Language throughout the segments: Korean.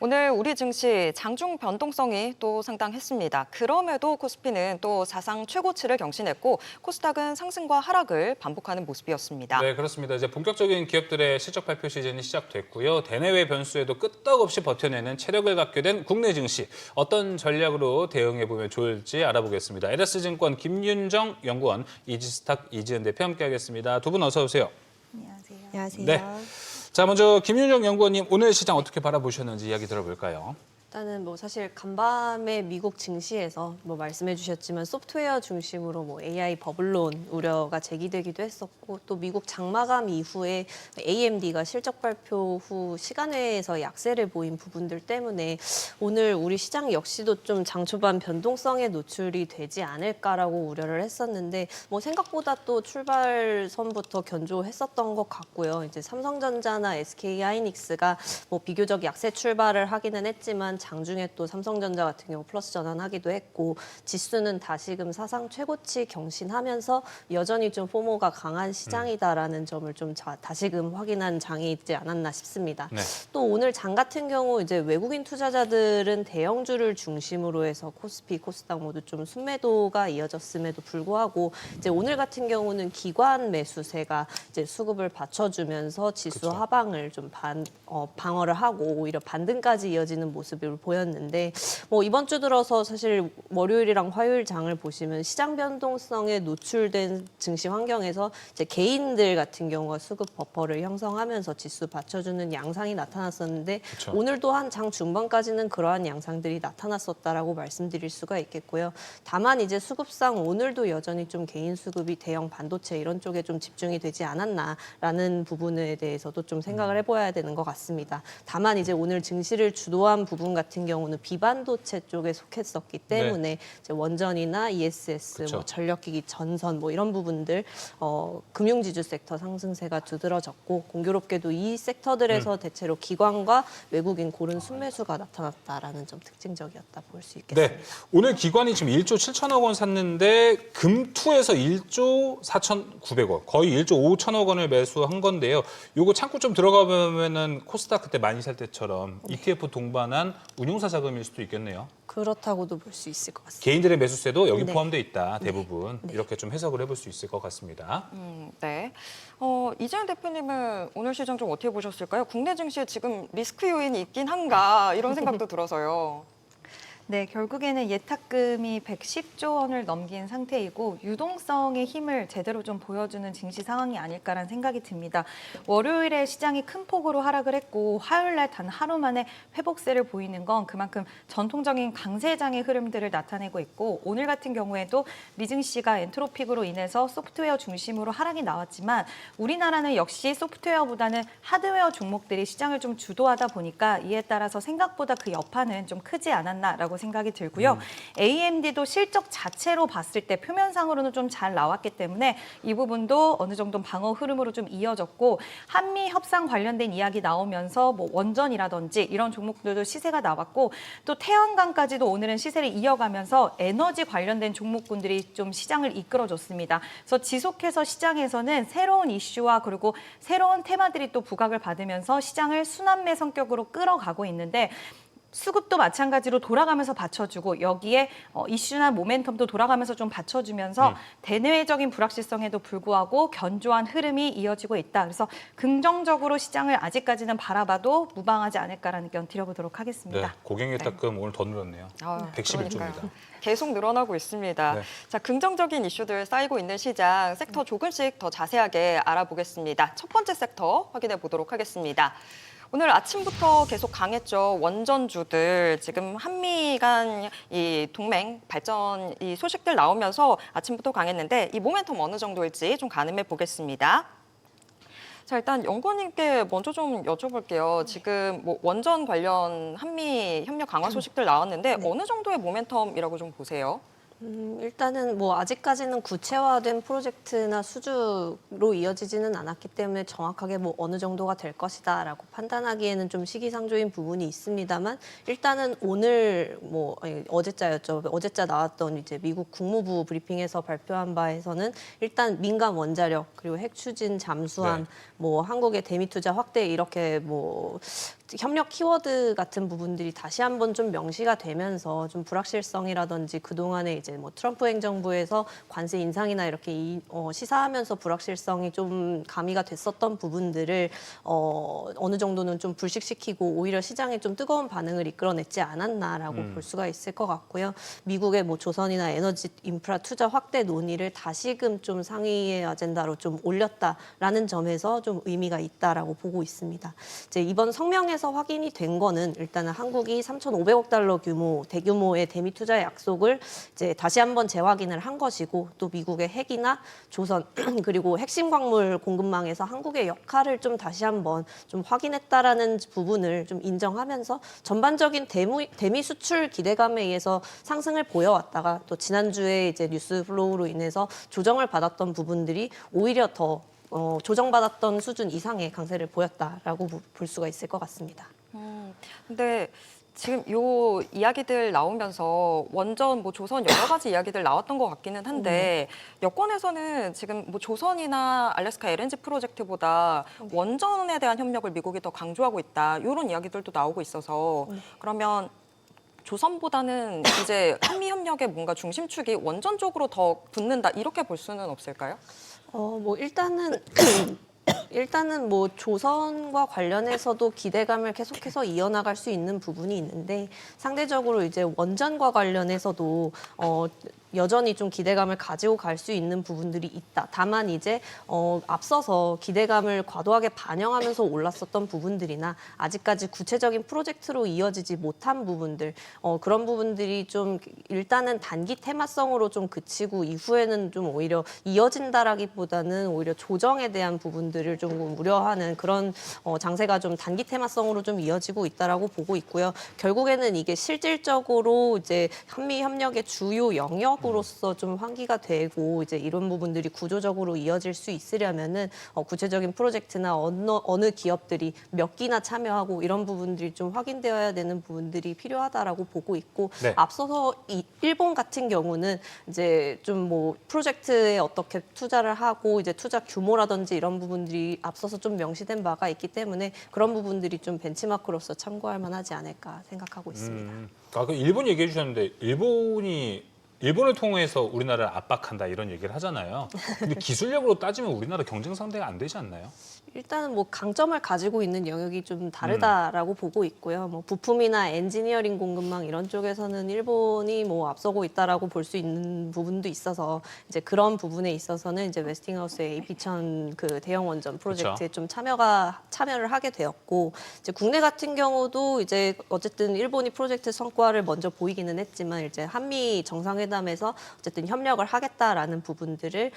오늘 우리 증시 장중 변동성이 또 상당했습니다. 그럼에도 코스피는 또 사상 최고치를 경신했고 코스닥은 상승과 하락을 반복하는 모습이었습니다. 네, 그렇습니다. 이제 본격적인 기업들의 실적 발표 시즌이 시작됐고요. 대내외 변수에도 끄떡없이 버텨내는 체력을 갖게 된 국내 증시. 어떤 전략으로 대응해보면 좋을지 알아보겠습니다. LS증권 김윤정 연구원, 이지스탁 이지은 대표 함께하겠습니다. 두 분 어서 오세요. 안녕하세요. 안녕하세요. 네. 자, 먼저 김윤정 연구원님 오늘 시장 어떻게 바라보셨는지 이야기 들어볼까요? 일단은 사실 간밤에 미국 증시에서 말씀해 주셨지만 소프트웨어 중심으로 AI 버블론 우려가 제기되기도 했었고 또 미국 장마감 이후에 AMD가 실적 발표 후 시간외에서 약세를 보인 부분들 때문에 오늘 우리 시장 역시도 좀 장 초반 변동성에 노출이 되지 않을까라고 우려를 했었는데 생각보다 또 출발선부터 견조했었던 것 같고요. 이제 삼성전자나 SK하이닉스가 비교적 약세 출발을 하기는 했지만 장중에 또 삼성전자 같은 경우 플러스 전환하기도 했고 지수는 다시금 사상 최고치 경신하면서 여전히 좀 포모가 강한 시장이다라는 점을 좀 다시금 확인한 장이 있지 않았나 싶습니다. 네. 또 오늘 장 같은 경우 이제 외국인 투자자들은 대형주를 중심으로 해서 코스피, 코스닥 모두 좀 순매도가 이어졌음에도 불구하고 이제 오늘 같은 경우는 기관 매수세가 이제 수급을 받쳐주면서 지수 그쵸. 하방을 좀 방어를 하고 오히려 반등까지 이어지는 모습을 보였는데 이번 주 들어서 사실 월요일이랑 화요일 장을 보시면 시장 변동성에 노출된 증시 환경에서 이제 개인들 같은 경우가 수급 버퍼를 형성하면서 지수 받쳐주는 양상이 나타났었는데 그쵸. 오늘도 한 장 중반까지는 그러한 양상들이 나타났었다라고 말씀드릴 수가 있겠고요. 다만 이제 수급상 오늘도 여전히 좀 개인 수급이 대형 반도체 이런 쪽에 좀 집중이 되지 않았나라는 부분에 대해서도 좀 생각을 해봐야 되는 것 같습니다. 다만 이제 오늘 증시를 주도한 부분 같은 경우는 비반도체 쪽에 속했었기 때문에 이제 원전이나 ESS, 그쵸. 전력기기 전선 이런 부분들 금융지주 섹터 상승세가 두드러졌고 공교롭게도 이 섹터들에서 대체로 기관과 외국인 고른 순매수가 나타났다라는 점 특징적이었다 볼 수 있겠습니다. 네, 오늘 기관이 지금 1조 7천억 원 샀는데 금투에서 1조 4,900억, 거의 1조 5천억 원을 매수한 건데요. 요거 창구 좀 들어가 보면은 코스닥 그때 많이 살 때처럼 ETF 동반한 운용사 자금일 수도 있겠네요. 그렇다고도 볼 수 있을 것 같습니다. 개인들의 매수세도 여기 네. 포함돼 있다, 대부분. 네. 이렇게 좀 해석을 해볼 수 있을 것 같습니다. 네. 이재현 대표님은 오늘 시장 좀 어떻게 보셨을까요? 국내 증시에 지금 리스크 요인이 있긴 한가 이런 생각도 들어서요. 네, 결국에는 예탁금이 110조 원을 넘긴 상태이고 유동성의 힘을 제대로 좀 보여주는 증시 상황이 아닐까라는 생각이 듭니다. 월요일에 시장이 큰 폭으로 하락을 했고 화요일 날 단 하루 만에 회복세를 보이는 건 그만큼 전통적인 강세장의 흐름들을 나타내고 있고 오늘 같은 경우에도 미증시가 엔트로픽으로 인해서 소프트웨어 중심으로 하락이 나왔지만 우리나라는 역시 소프트웨어보다는 하드웨어 종목들이 시장을 좀 주도하다 보니까 이에 따라서 생각보다 그 여파는 좀 크지 않았나라고 생각이 들고요. AMD도 실적 자체로 봤을 때 표면상으로는 좀 잘 나왔기 때문에 이 부분도 어느 정도 방어 흐름으로 좀 이어졌고 한미 협상 관련된 이야기 나오면서 원전이라든지 이런 종목들도 시세가 나왔고 또 태양광까지도 오늘은 시세를 이어가면서 에너지 관련된 종목군들이 좀 시장을 이끌어줬습니다. 그래서 지속해서 시장에서는 새로운 이슈와 그리고 새로운 테마들이 또 부각을 받으면서 시장을 순환매 성격으로 끌어가고 있는데 수급도 마찬가지로 돌아가면서 받쳐주고 여기에 이슈나 모멘텀도 돌아가면서 좀 받쳐주면서 대내외적인 불확실성에도 불구하고 견조한 흐름이 이어지고 있다. 그래서 긍정적으로 시장을 아직까지는 바라봐도 무방하지 않을까라는 의견 드려보도록 하겠습니다. 네, 고객 예탁금 오늘 더 늘었네요. 111조입니다. 그러니까요. 계속 늘어나고 있습니다. 네. 자, 긍정적인 이슈들 쌓이고 있는 시장 섹터 조금씩 더 자세하게 알아보겠습니다. 첫 번째 섹터 확인해 보도록 하겠습니다. 오늘 아침부터 계속 강했죠. 원전주들 지금 한미 간 이 동맹 발전 이 소식들 나오면서 아침부터 강했는데 이 모멘텀 어느 정도일지 좀 가늠해 보겠습니다. 자, 일단 연구원님께 먼저 좀 여쭤볼게요. 지금 원전 관련 한미 협력 강화 소식들 나왔는데 어느 정도의 모멘텀이라고 좀 보세요? 일단은 아직까지는 구체화된 프로젝트나 수주로 이어지지는 않았기 때문에 정확하게 어느 정도가 될 것이다라고 판단하기에는 좀 시기상조인 부분이 있습니다만 일단은 오늘 어제자였죠. 어제자 나왔던 이제 미국 국무부 브리핑에서 발표한 바에서는 일단 민간 원자력 그리고 핵 추진 잠수함 한국의 대미 투자 확대 이렇게 협력 키워드 같은 부분들이 다시 한번 좀 명시가 되면서 좀 불확실성이라든지 그동안에 이제 뭐 트럼프 행정부에서 관세 인상이나 이렇게 시사하면서 불확실성이 좀 가미가 됐었던 부분들을 어느 정도는 좀 불식시키고 오히려 시장에 좀 뜨거운 반응을 이끌어냈지 않았나라고 볼 수가 있을 것 같고요. 미국의 뭐 조선이나 에너지 인프라 투자 확대 논의를 다시금 좀 상위의 아젠다로 좀 올렸다라는 점에서 좀 의미가 있다라고 보고 있습니다. 이제 이번 성명에서 확인이 된 거는 일단은 한국이 3,500억 달러 규모 대규모의 대미 투자 약속을 이제 다시 한번 재확인을 한 것이고 또 미국의 핵이나 조선 그리고 핵심 광물 공급망에서 한국의 역할을 좀 다시 한번 좀 확인했다라는 부분을 좀 인정하면서 전반적인 대미 수출 기대감에 의해서 상승을 보여왔다가 또 지난주에 이제 뉴스 플로우로 인해서 조정을 받았던 부분들이 오히려 더 조정받았던 수준 이상의 강세를 보였다라고 볼 수가 있을 것 같습니다. 근데 지금 요 이야기들 나오면서 원전, 뭐 조선 여러 가지 이야기들 나왔던 것 같기는 한데 여권에서는 지금 뭐 조선이나 알래스카 LNG 프로젝트보다 원전에 대한 협력을 미국이 더 강조하고 있다 이런 이야기들도 나오고 있어서 그러면 조선보다는 이제 한미 협력의 뭔가 중심축이 원전 쪽으로 더 붙는다 이렇게 볼 수는 없을까요? 뭐 일단은 뭐 조선과 관련해서도 기대감을 계속해서 이어나갈 수 있는 부분이 있는데 상대적으로 이제 원전과 관련해서도 여전히 좀 기대감을 가지고 갈 수 있는 부분들이 있다. 다만 이제 앞서서 기대감을 과도하게 반영하면서 올랐었던 부분들이나 아직까지 구체적인 프로젝트로 이어지지 못한 부분들 그런 부분들이 좀 일단은 단기 테마성으로 좀 그치고 이후에는 좀 오히려 이어진다라기보다는 오히려 조정에 대한 부분들을 좀 우려하는 그런 장세가 좀 단기 테마성으로 좀 이어지고 있다라고 보고 있고요. 결국에는 이게 실질적으로 이제 한미 협력의 주요 영역으로서 좀 환기가 되고 이제 이런 부분들이 구조적으로 이어질 수 있으려면은 구체적인 프로젝트나 어느 기업들이 몇 기나 참여하고 이런 부분들이 좀 확인되어야 되는 부분들이 필요하다라고 보고 있고 네. 앞서서 일본 같은 경우는 이제 좀 뭐 프로젝트에 어떻게 투자를 하고 이제 투자 규모라든지 이런 부분들이 앞서서 좀 명시된 바가 있기 때문에 그런 부분들이 좀 벤치마크로서 참고할 만하지 않을까 생각하고 있습니다. 그 일본 얘기해 주셨는데 일본을 통해서 우리나라를 압박한다 이런 얘기를 하잖아요. 근데 기술력으로 따지면 우리나라 경쟁 상대가 안 되지 않나요? 일단은 뭐 강점을 가지고 있는 영역이 좀 다르다라고 보고 있고요. 뭐 부품이나 엔지니어링 공급망 이런 쪽에서는 일본이 뭐 앞서고 있다라고 볼 수 있는 부분도 있어서 이제 그런 부분에 있어서는 이제 웨스팅하우스의 AP1000 그 대형 원전 프로젝트에 그렇죠. 좀 참여를 하게 되었고 이제 국내 같은 경우도 이제 어쨌든 일본이 프로젝트 성과를 먼저 보이기는 했지만 이제 한미 정상회담에서 어쨌든 협력을 하겠다라는 부분들을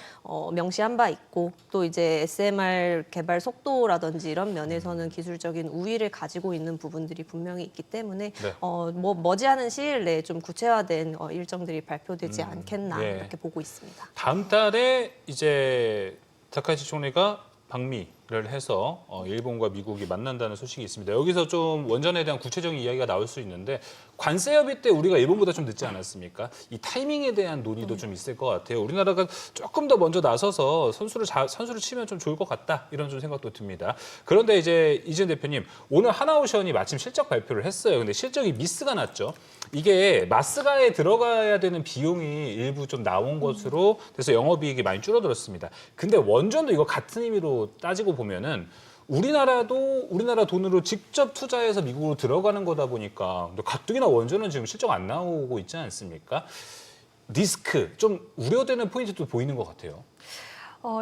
명시한 바 있고 또 이제 SMR 개발 속도라든지 이런 면에서는 기술적인 우위를 가지고 있는 부분들이 분명히 있기 때문에 네. 뭐 머지않은 시일 내에 좀 구체화된 일정들이 발표되지 않겠나 예. 이렇게 보고 있습니다. 다음 달에 이제 타카이치 총리가 방미를 해서 일본과 미국이 만난다는 소식이 있습니다. 여기서 좀 원전에 대한 구체적인 이야기가 나올 수 있는데 관세 협의 때 우리가 일본보다 좀 늦지 않았습니까? 이 타이밍에 대한 논의도 좀 있을 것 같아요. 우리나라가 조금 더 먼저 나서서 선수를 치면 좀 좋을 것 같다 이런 좀 생각도 듭니다. 그런데 이제 이재현 대표님 오늘 하나오션이 마침 실적 발표를 했어요. 근데 실적이 미스가 났죠. 이게 마스가에 들어가야 되는 비용이 일부 좀 나온 것으로 그래서 영업이익이 많이 줄어들었습니다. 근데 원전도 이거 같은 의미로 따지고 보면은 우리나라 돈으로 직접 투자해서 미국으로 들어가는 거다 보니까 가뜩이나 원전은 지금 실적 안 나오고 있지 않습니까? 리스크 좀 우려되는 포인트도 보이는 것 같아요.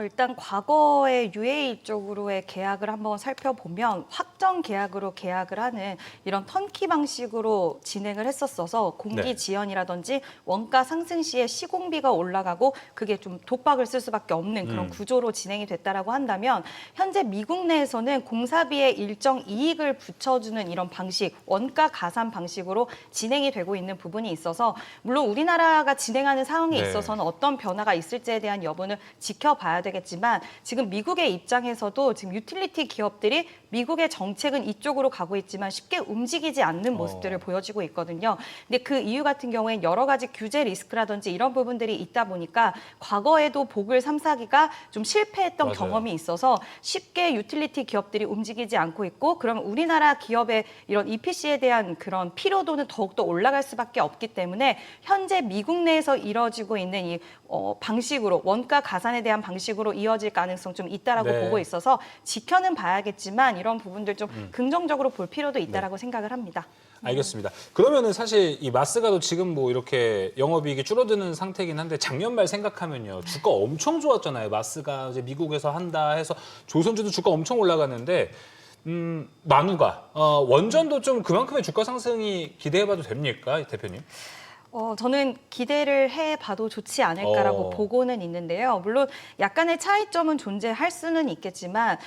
일단 과거의 UAE 쪽으로의 계약을 한번 살펴보면 확정 계약으로 계약을 하는 이런 턴키 방식으로 진행을 했었어서 공기 네. 지연이라든지 원가 상승 시에 시공비가 올라가고 그게 좀 독박을 쓸 수밖에 없는 그런 구조로 진행이 됐다라고 한다면 현재 미국 내에서는 공사비에 일정 이익을 붙여주는 이런 방식, 원가 가산 방식으로 진행이 되고 있는 부분이 있어서 물론 우리나라가 진행하는 상황에 네. 있어서는 어떤 변화가 있을지에 대한 여부는 지켜봐야 봐야 되겠지만 지금 미국의 입장에서도 지금 유틸리티 기업들이 미국의 정책은 이쪽으로 가고 있지만 쉽게 움직이지 않는 모습들을 보여주고 있거든요. 근데 그 이유 같은 경우에 여러 가지 규제 리스크라든지 이런 부분들이 있다 보니까 과거에도 보글 3사기가 좀 실패했던 맞아요. 경험이 있어서 쉽게 유틸리티 기업들이 움직이지 않고 있고 그러면 우리나라 기업의 이런 EPC에 대한 그런 필요도는 더욱더 올라갈 수밖에 없기 때문에 현재 미국 내에서 이뤄지고 있는 이 방식으로 원가 가산에 대한 방식으로 이어질 가능성 좀 있다라고 네. 보고 있어서 지켜는 봐야겠지만 이런 부분들 좀 긍정적으로 볼 필요도 있다라고 생각을 합니다. 알겠습니다. 그러면은 사실 이 마스가도 지금 뭐 이렇게 영업이익이 줄어드는 상태이긴 한데 작년 말 생각하면요. 주가 엄청 좋았잖아요. 마스가 이제 미국에서 한다 해서 조선주도 주가 엄청 올라갔는데 만우가 원전도 좀 그만큼의 주가 상승이 기대해봐도 됩니까, 대표님? 저는 기대를 해봐도 좋지 않을까라고 보고는 있는데요. 물론 약간의 차이점은 존재할 수는 있겠지만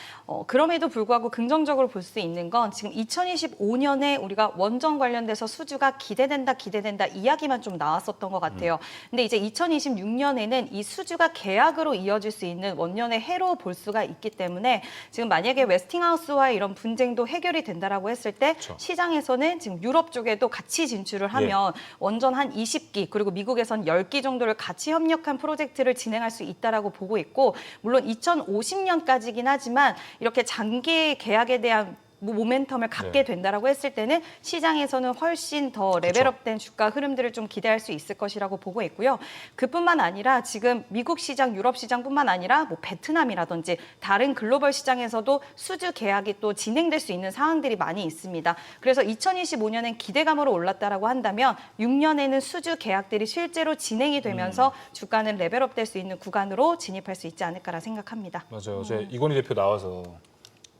그럼에도 불구하고 긍정적으로 볼 수 있는 건 지금 2025년에 우리가 원전 관련돼서 수주가 기대된다 이야기만 좀 나왔었던 것 같아요. 근데 이제 2026년에는 이 수주가 계약으로 이어질 수 있는 원년의 해로 볼 수가 있기 때문에 지금 만약에 웨스팅하우스와의 이런 분쟁도 해결이 된다라고 했을 때 그렇죠. 시장에서는 지금 유럽 쪽에도 같이 진출을 하면 원전 한 20기 그리고 미국에선 10기 정도를 같이 협력한 프로젝트를 진행할 수 있다라고 보고 있고 물론 2050년까지긴 하지만 이렇게 장기 계약에 대한 모멘텀을 갖게 된다라고 했을 때는 시장에서는 훨씬 더 레벨업된 주가 흐름들을 좀 기대할 수 있을 것이라고 보고 있고요. 그뿐만 아니라 지금 미국 시장, 유럽 시장뿐만 아니라 뭐 베트남이라든지 다른 글로벌 시장에서도 수주 계약이 또 진행될 수 있는 상황들이 많이 있습니다. 그래서 2025년엔 기대감으로 올랐다라고 한다면 6년에는 수주 계약들이 실제로 진행이 되면서 주가는 레벨업될 수 있는 구간으로 진입할 수 있지 않을까라 생각합니다. 맞아요. 어제 이건희 대표 나와서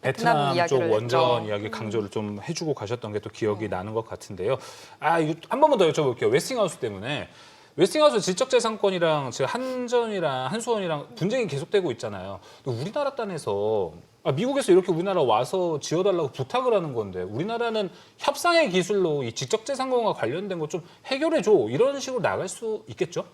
베트남 쪽 이야기를 원전 했죠. 이야기 강조를 좀 해주고 가셨던 게 또 기억이 나는 것 같은데요. 이거 한 번만 더 여쭤볼게요. 웨스팅하우스 때문에. 웨스팅하우스 지적재산권이랑 지금 한전이랑 한수원이랑 분쟁이 계속되고 있잖아요. 우리나라 딴에서 미국에서 이렇게 우리나라 와서 지어달라고 부탁을 하는 건데 우리나라는 협상의 기술로 이 지적재산권과 관련된 거 좀 해결해줘 이런 식으로 나갈 수 있겠죠?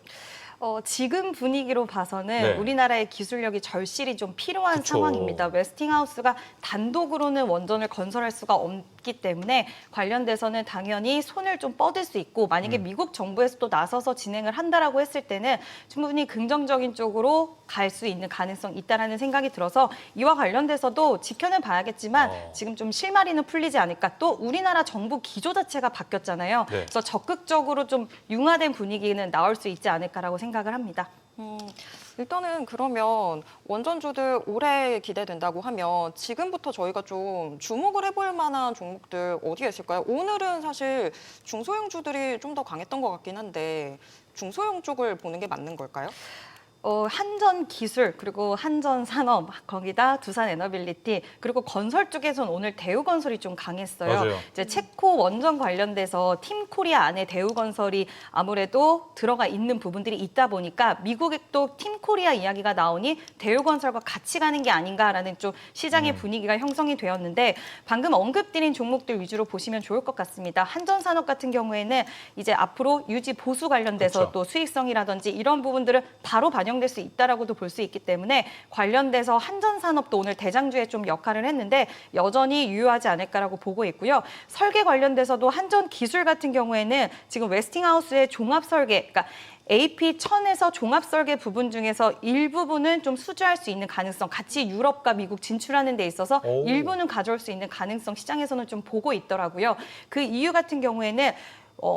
지금 분위기로 봐서는 네. 우리나라의 기술력이 절실히 좀 필요한 그쵸. 상황입니다. 웨스팅하우스가 단독으로는 원전을 건설할 수가 없기 때문에 관련돼서는 당연히 손을 좀 뻗을 수 있고 만약에 미국 정부에서 또 나서서 진행을 한다라고 했을 때는 충분히 긍정적인 쪽으로 갈 수 있는 가능성이 있다라는 생각이 들어서 이와 관련돼서도 지켜는 봐야겠지만 지금 좀 실마리는 풀리지 않을까. 또 우리나라 정부 기조 자체가 바뀌었잖아요. 네. 그래서 적극적으로 좀 융화된 분위기는 나올 수 있지 않을까라고 생각을 합니다. 일단은 그러면 원전주들 올해 기대된다고 하면 지금부터 저희가 좀 주목을 해볼 만한 종목들 어디에 있을까요? 오늘은 사실 중소형주들이 좀 더 강했던 것 같긴 한데 중소형 쪽을 보는 게 맞는 걸까요? 한전 기술 그리고 한전 산업 거기다 두산 에너빌리티 그리고 건설 쪽에선 오늘 대우건설이 좀 강했어요. 맞아요. 이제 체코 원전 관련돼서 팀코리아 안에 대우건설이 아무래도 들어가 있는 부분들이 있다 보니까 미국에 또 팀코리아 이야기가 나오니 대우건설과 같이 가는 게 아닌가라는 좀 시장의 분위기가 형성이 되었는데 방금 언급드린 종목들 위주로 보시면 좋을 것 같습니다. 한전 산업 같은 경우에는 이제 앞으로 유지 보수 관련돼서 그렇죠. 또 수익성이라든지 이런 부분들을 바로 반영될 수 있다라고도 볼 수 있기 때문에 관련돼서 한전산업도 오늘 대장주에 좀 역할을 했는데 여전히 유효하지 않을까라고 보고 있고요. 설계 관련돼서도 한전기술 같은 경우에는 지금 웨스팅하우스의 종합설계, 그러니까 AP1000에서 종합설계 부분 중에서 일부분은 좀 수주할 수 있는 가능성, 같이 유럽과 미국 진출하는 데 있어서 일부는 가져올 수 있는 가능성 시장에서는 좀 보고 있더라고요. 그 이유 같은 경우에는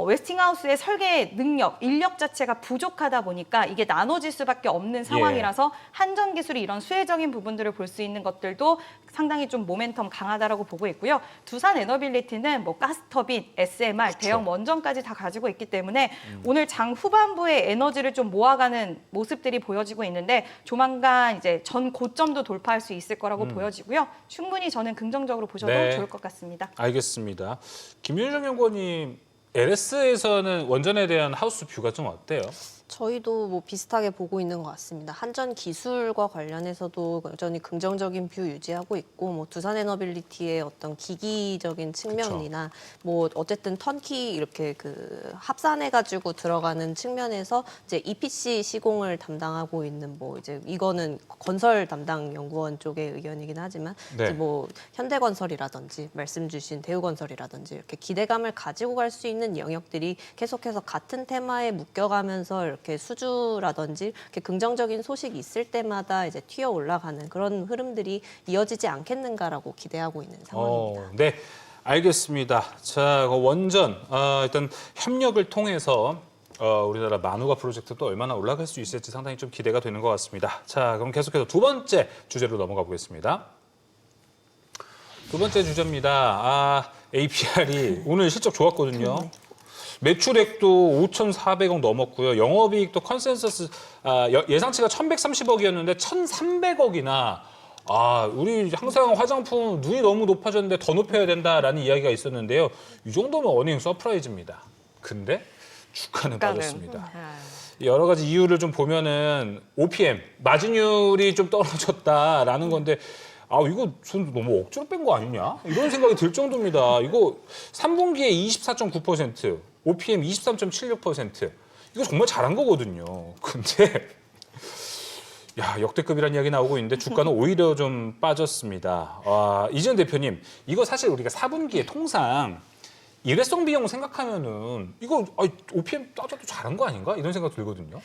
웨스팅하우스의 설계 능력, 인력 자체가 부족하다 보니까 이게 나눠질 수밖에 없는 상황이라서 한전기술이 이런 수혜적인 부분들을 볼 수 있는 것들도 상당히 좀 모멘텀 강하다라고 보고 있고요. 두산 에너빌리티는 뭐 가스터빈, SMR, 그쵸. 대형 원전까지 다 가지고 있기 때문에 오늘 장 후반부에 에너지를 좀 모아가는 모습들이 보여지고 있는데 조만간 이제 전 고점도 돌파할 수 있을 거라고 보여지고요. 충분히 저는 긍정적으로 보셔도 네. 좋을 것 같습니다. 알겠습니다. 김윤정 연구원님, LS에서는 원전에 대한 하우스 뷰가 좀 어때요? 저희도 뭐 비슷하게 보고 있는 것 같습니다. 한전 기술과 관련해서도 여전히 긍정적인 뷰 유지하고 있고, 뭐 두산 에너빌리티의 어떤 기기적인 측면이나 뭐 어쨌든 턴키 이렇게 그 합산해가지고 들어가는 측면에서 이제 EPC 시공을 담당하고 있는 뭐 이제 이거는 건설 담당 연구원 쪽의 의견이긴 하지만 네. 이제 뭐 현대건설이라든지 말씀 주신 대우건설이라든지 이렇게 기대감을 가지고 갈 수 있는 영역들이 계속해서 같은 테마에 묶여가면서 이렇게 수주라든지 이렇게 긍정적인 소식이 있을 때마다 이제 튀어 올라가는 그런 흐름들이 이어지지 않겠는가라고 기대하고 있는 상황입니다. 네, 알겠습니다. 자, 그 원전 일단 협력을 통해서 우리나라 만우가 프로젝트도 얼마나 올라갈 수 있을지 상당히 좀 기대가 되는 것 같습니다. 자, 그럼 계속해서 두 번째 주제로 넘어가 보겠습니다. 두 번째 주제입니다. APR이 오늘 실적 좋았거든요. 매출액도 5,400억 넘었고요. 영업이익도 컨센서스 예상치가 1,130억이었는데 1,300억이나 우리 항상 화장품 눈이 너무 높아졌는데 더 높여야 된다라는 이야기가 있었는데요. 이 정도면 어닝 서프라이즈입니다. 근데 주가는 빠졌습니다. 여러 가지 이유를 좀 보면은 OPM 마진율이 좀 떨어졌다라는 건데 이거 전 너무 억지로 뺀 거 아니냐? 이런 생각이 들 정도입니다. 이거 3분기에 24.9%, OPM 23.76%. 이거 정말 잘한 거거든요. 근데 역대급이라는 이야기 나오고 있는데 주가는 오히려 좀 빠졌습니다. 이재현 대표님, 이거 사실 우리가 4분기에 통상 일회성 비용 생각하면은 이거 OPM 따져도 잘한 거 아닌가? 이런 생각 들거든요.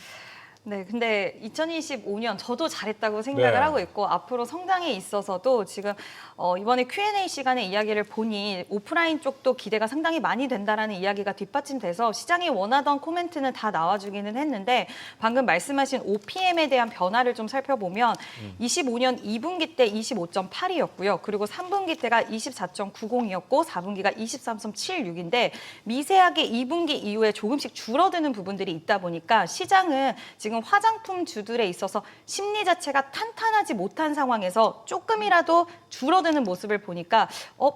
네, 근데 2025년 저도 잘했다고 생각을 하고 있고 앞으로 성장에 있어서도 지금 이번에 Q&A 시간에 이야기를 보니 오프라인 쪽도 기대가 상당히 많이 된다라는 이야기가 뒷받침돼서 시장이 원하던 코멘트는 다 나와주기는 했는데 방금 말씀하신 OPM에 대한 변화를 좀 살펴보면 25년 2분기 때 25.8이었고요. 그리고 3분기 때가 24.90이었고 4분기가 23.76인데 미세하게 2분기 이후에 조금씩 줄어드는 부분들이 있다 보니까 시장은 지금 화장품 주들에 있어서 심리 자체가 탄탄하지 못한 상황에서 조금이라도 줄어드는 모습을 보니까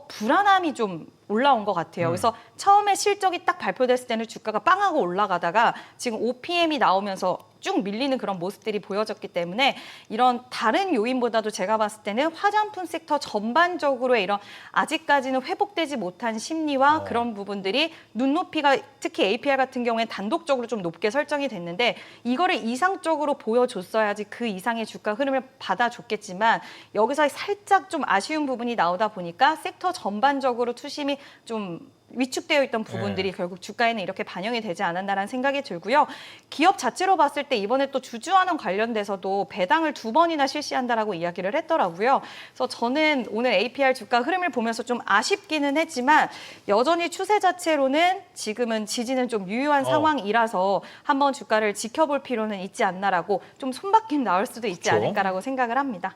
불안함이 좀 올라온 것 같아요. 그래서 처음에 실적이 딱 발표됐을 때는 주가가 빵하고 올라가다가 지금 OPM이 나오면서 쭉 밀리는 그런 모습들이 보여졌기 때문에 이런 다른 요인보다도 제가 봤을 때는 화장품 섹터 전반적으로의 이런 아직까지는 회복되지 못한 심리와 그런 부분들이 눈높이가 특히 APR 같은 경우에 단독적으로 좀 높게 설정이 됐는데 이거를 이상적으로 보여줬어야지 그 이상의 주가 흐름을 받아줬겠지만 여기서 살짝 좀 아쉬운 부분이 나오다 보니까 섹터 전반적으로 투심이 좀 위축되어 있던 부분들이 결국 주가에는 이렇게 반영이 되지 않았나라는 생각이 들고요. 기업 자체로 봤을 때 이번에 또 주주환원 관련돼서도 배당을 2번이나 실시한다라고 이야기를 했더라고요. 그래서 저는 오늘 APR 주가 흐름을 보면서 좀 아쉽기는 했지만 여전히 추세 자체로는 지금은 지지는 좀 유효한 상황이라서 한번 주가를 지켜볼 필요는 있지 않나라고 좀 손바뀜 나올 수도 있지 그렇죠. 않을까라고 생각을 합니다.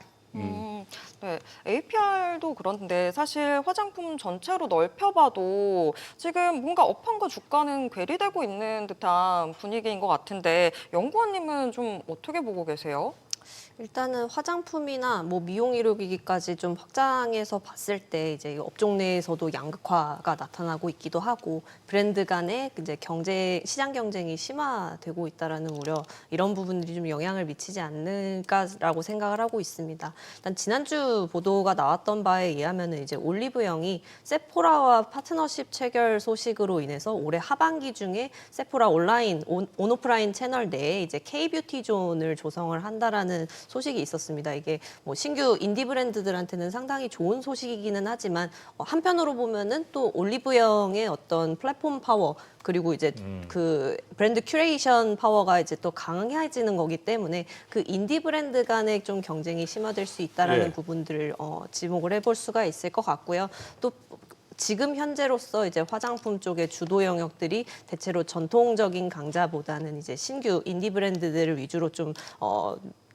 네, APR도 그런데 사실 화장품 전체로 넓혀봐도 지금 뭔가 업황과 주가는 괴리되고 있는 듯한 분위기인 것 같은데 연구원님은 좀 어떻게 보고 계세요? 일단은 화장품이나 뭐 미용 의료기기까지 좀 확장해서 봤을 때 이제 업종 내에서도 양극화가 나타나고 있기도 하고 브랜드 간의 이제 시장 경쟁이 심화되고 있다라는 우려 이런 부분들이 좀 영향을 미치지 않을까라고 생각을 하고 있습니다. 일단 지난주 보도가 나왔던 바에 의하면은 이제 올리브영이 세포라와 파트너십 체결 소식으로 인해서 올해 하반기 중에 세포라 온라인 온오프라인 채널 내에 이제 K-뷰티 존을 조성을 한다라는 소식이 있었습니다. 이게 뭐 신규 인디 브랜드들한테는 상당히 좋은 소식이기는 하지만 한편으로 보면은 또 올리브영의 어떤 플랫폼 파워 그리고 이제 그 브랜드 큐레이션 파워가 이제 또 강해지는 거기 때문에 그 인디 브랜드 간의 좀 경쟁이 심화될 수 있다라는 부분들을 지목을 해볼 수가 있을 것 같고요. 또 지금 현재로서 이제 화장품 쪽의 주도 영역들이 대체로 전통적인 강자보다는 이제 신규 인디 브랜드들을 위주로 좀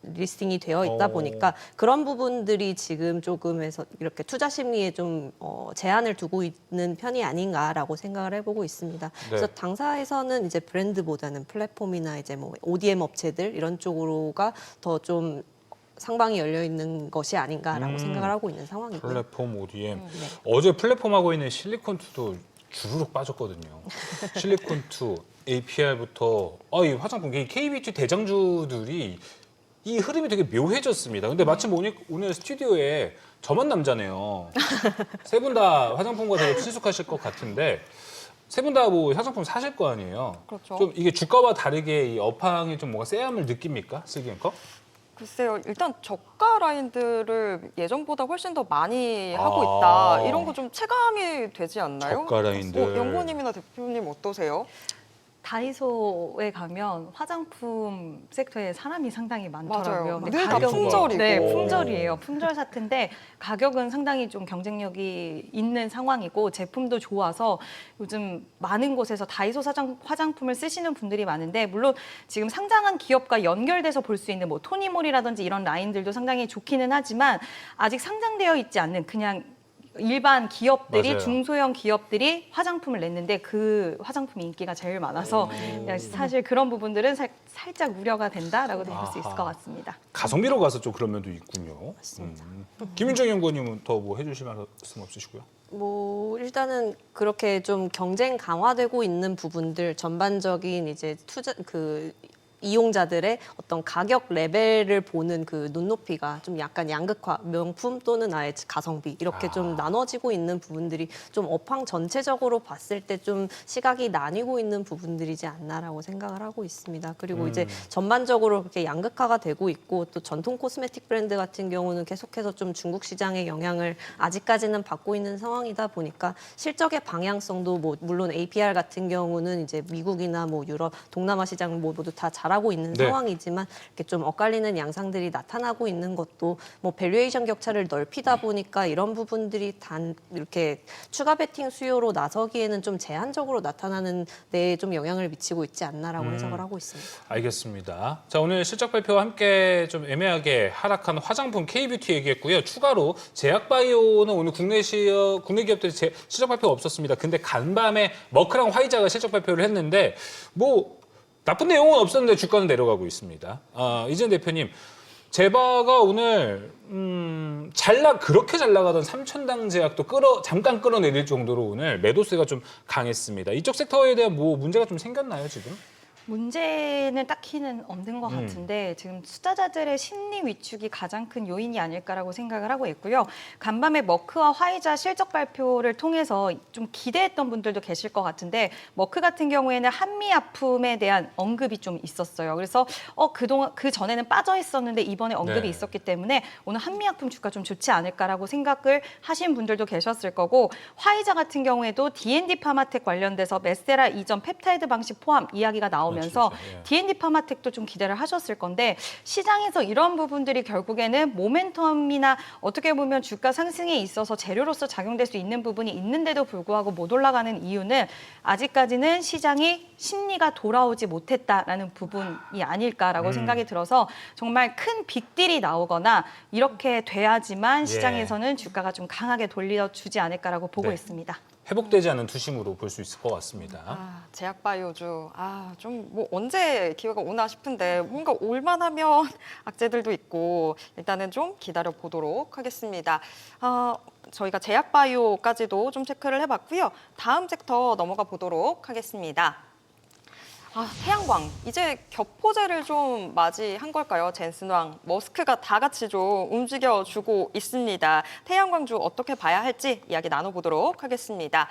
리스팅이 되어 있다 보니까 그런 부분들이 지금 조금에서 이렇게 투자 심리에 좀 제한을 두고 있는 편이 아닌가라고 생각을 해보고 있습니다. 그래서 당사에서는 이제 브랜드보다는 플랫폼이나 이제 뭐 ODM 업체들 이런 쪽으로가 더 좀 상방이 열려 있는 것이 아닌가라고 생각을 하고 있는 상황이고요. 플랫폼 ODM. 어제 플랫폼하고 있는 실리콘투도 주르륵 빠졌거든요. 실리콘2, APR부터 이 화장품, 이 KBT 대장주들이 이 흐름이 되게 묘해졌습니다. 근데 마침 오늘 스튜디오에 저만 남자네요. 세 분 다 화장품과 되게 친숙하실 것 같은데 세 분 다 뭐 화장품 사실 거 아니에요? 그렇죠. 좀 이게 주가와 다르게 이 업황이 좀 뭔가 쎄함을 느낍니까? 슬기앵커? 글쎄요, 일단 저가 라인들을 예전보다 훨씬 더 많이 하고 아. 있다. 이런 거 좀 체감이 되지 않나요? 저가 라인들. 연구원님이나 대표님 어떠세요? 다이소에 가면 화장품 섹터에 사람이 상당히 많더라고요. 맞아요. 늘 다 품절이고. 네, 품절이에요. 품절 사태인데 가격은 상당히 좀 경쟁력이 있는 상황이고 제품도 좋아서 요즘 많은 곳에서 다이소 화장품을 쓰시는 분들이 많은데 물론 지금 상장한 기업과 연결돼서 볼 수 있는 뭐 토니몰이라든지 이런 라인들도 상당히 좋기는 하지만 아직 상장되어 있지 않는 그냥 일반 기업들이 맞아요. 중소형 기업들이 화장품을 냈는데 그 화장품이 인기가 제일 많아서 사실 그런 부분들은 살짝 우려가 된다라고 볼 수 있을 것 같습니다. 가성비로 가서 좀 그런 면도 있군요. 맞습니다. 김윤정 연구원님은 더 뭐 해주실 말씀 없으시고요? 뭐 일단은 그렇게 좀 경쟁 강화되고 있는 부분들 전반적인 이제 투자 이용자들의 어떤 가격 레벨을 보는 그 눈높이가 좀 약간 양극화, 명품 또는 아예 가성비 이렇게 좀 나눠지고 있는 부분들이 좀 업황 전체적으로 봤을 때 좀 시각이 나뉘고 있는 부분들이지 않나라고 생각을 하고 있습니다. 그리고 이제 전반적으로 그렇게 양극화가 되고 있고 또 전통 코스메틱 브랜드 같은 경우는 계속해서 좀 중국 시장의 영향을 아직까지는 받고 있는 상황이다 보니까 실적의 방향성도 뭐 물론 APR 같은 경우는 이제 미국이나 뭐 유럽, 동남아 시장 뭐 모두 다 잘하고 있는 네. 상황이지만 이렇게 좀 엇갈리는 양상들이 나타나고 있는 것도 뭐 밸류에이션 격차를 넓히다 보니까 이런 부분들이 단 이렇게 추가 베팅 수요로 나서기에는 좀 제한적으로 나타나는 데에 좀 영향을 미치고 있지 않나라고 해석을 하고 있습니다. 알겠습니다. 자, 오늘 실적 발표와 함께 좀 애매하게 하락한 화장품 K뷰티 얘기했고요. 추가로 제약바이오는 오늘 국내 기업들이 실적 발표가 없었습니다. 근데 간밤에 머크랑 화이자가 실적 발표를 했는데 뭐 나쁜 내용은 없었는데 주가는 내려가고 있습니다. 이재현 대표님, 제바가 오늘 그렇게 잘 나가던 삼천당 제약도 잠깐 끌어내릴 정도로 오늘 매도세가 좀 강했습니다. 이쪽 섹터에 대한 뭐 문제가 좀 생겼나요, 지금? 문제는 딱히는 없는 것 같은데 지금 투자자들의 심리 위축이 가장 큰 요인이 아닐까라고 생각을 하고 있고요. 간밤에 머크와 화이자 실적 발표를 통해서 좀 기대했던 분들도 계실 것 같은데 머크 같은 경우에는 한미약품에 대한 언급이 좀 있었어요. 그래서 그동안 그 전에는 빠져 있었는데 이번에 언급이 네. 있었기 때문에 오늘 한미약품 주가 좀 좋지 않을까라고 생각을 하신 분들도 계셨을 거고 화이자 같은 경우에도 D&D 파마텍 관련돼서 메세라 이전 펩타이드 방식 포함 이야기가 나오면서 그렇죠. 예. D&D 파마텍도 좀 기대를 하셨을 건데 시장에서 이런 부분들이 결국에는 모멘텀이나 어떻게 보면 주가 상승에 있어서 재료로서 작용될 수 있는 부분이 있는데도 불구하고 못 올라가는 이유는 아직까지는 시장이 심리가 돌아오지 못했다라는 부분이 아닐까라고 생각이 들어서 정말 큰 빅딜이 나오거나 이렇게 돼야지만 시장에서는 주가가 좀 강하게 돌려주지 않을까라고 보고 네. 있습니다. 회복되지 않은 투심으로 볼 수 있을 것 같습니다. 제약바이오주. 좀 뭐 언제 기회가 오나 싶은데 뭔가 올만하면 악재들도 있고 일단은 좀 기다려 보도록 하겠습니다. 저희가 제약바이오까지도 좀 체크를 해봤고요. 다음 섹터 넘어가 보도록 하겠습니다. 태양광. 이제 겹포제를 좀 맞이한 걸까요? 젠슨왕, 머스크가 다 같이 좀 움직여주고 있습니다. 태양광주 어떻게 봐야 할지 이야기 나눠보도록 하겠습니다.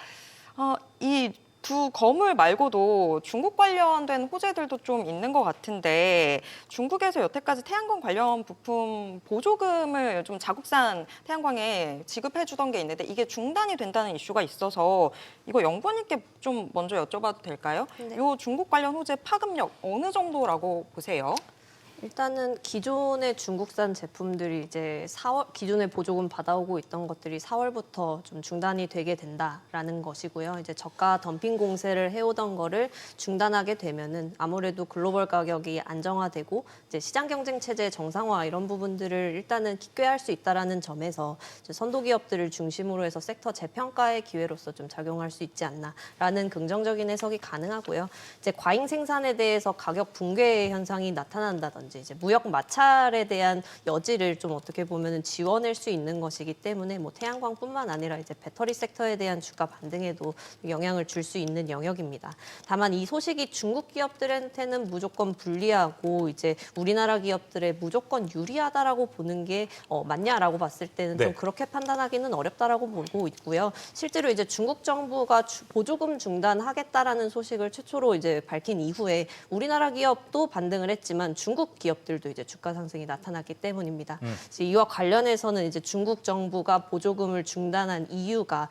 이 두 거물 말고도 중국 관련된 호재들도 좀 있는 것 같은데 중국에서 여태까지 태양광 관련 부품 보조금을 좀 자국산 태양광에 지급해주던 게 있는데 이게 중단이 된다는 이슈가 있어서 이거 연구원님께 좀 먼저 여쭤봐도 될까요? 네. 이 중국 관련 호재 파급력 어느 정도라고 보세요? 일단은 기존의 중국산 제품들이 이제 4월 기존에 보조금 받아오고 있던 것들이 4월부터 좀 중단이 되게 된다라는 것이고요. 이제 저가 덤핑 공세를 해오던 거를 중단하게 되면은 아무래도 글로벌 가격이 안정화되고 이제 시장 경쟁 체제 정상화 이런 부분들을 일단은 기꾀할 수 있다라는 점에서 이제 선도 기업들을 중심으로 해서 섹터 재평가의 기회로서 좀 작용할 수 있지 않나라는 긍정적인 해석이 가능하고요. 이제 과잉 생산에 대해서 가격 붕괴 현상이 나타난다든지 문제라든지 이제 무역 마찰에 대한 여지를 좀 어떻게 보면은 지원할 수 있는 것이기 때문에 뭐 태양광뿐만 아니라 이제 배터리 섹터에 대한 주가 반등에도 영향을 줄 수 있는 영역입니다. 다만 이 소식이 중국 기업들한테는 무조건 불리하고 이제 우리나라 기업들의 무조건 유리하다라고 보는 게 맞냐라고 봤을 때는 네. 좀 그렇게 판단하기는 어렵다라고 보고 있고요. 실제로 이제 중국 정부가 보조금 중단하겠다라는 소식을 최초로 이제 밝힌 이후에 우리나라 기업도 반등을 했지만 중국 기업들도 이제 주가 상승이 나타났기 때문입니다. 이와 관련해서는 이제 중국 정부가 보조금을 중단한 이유가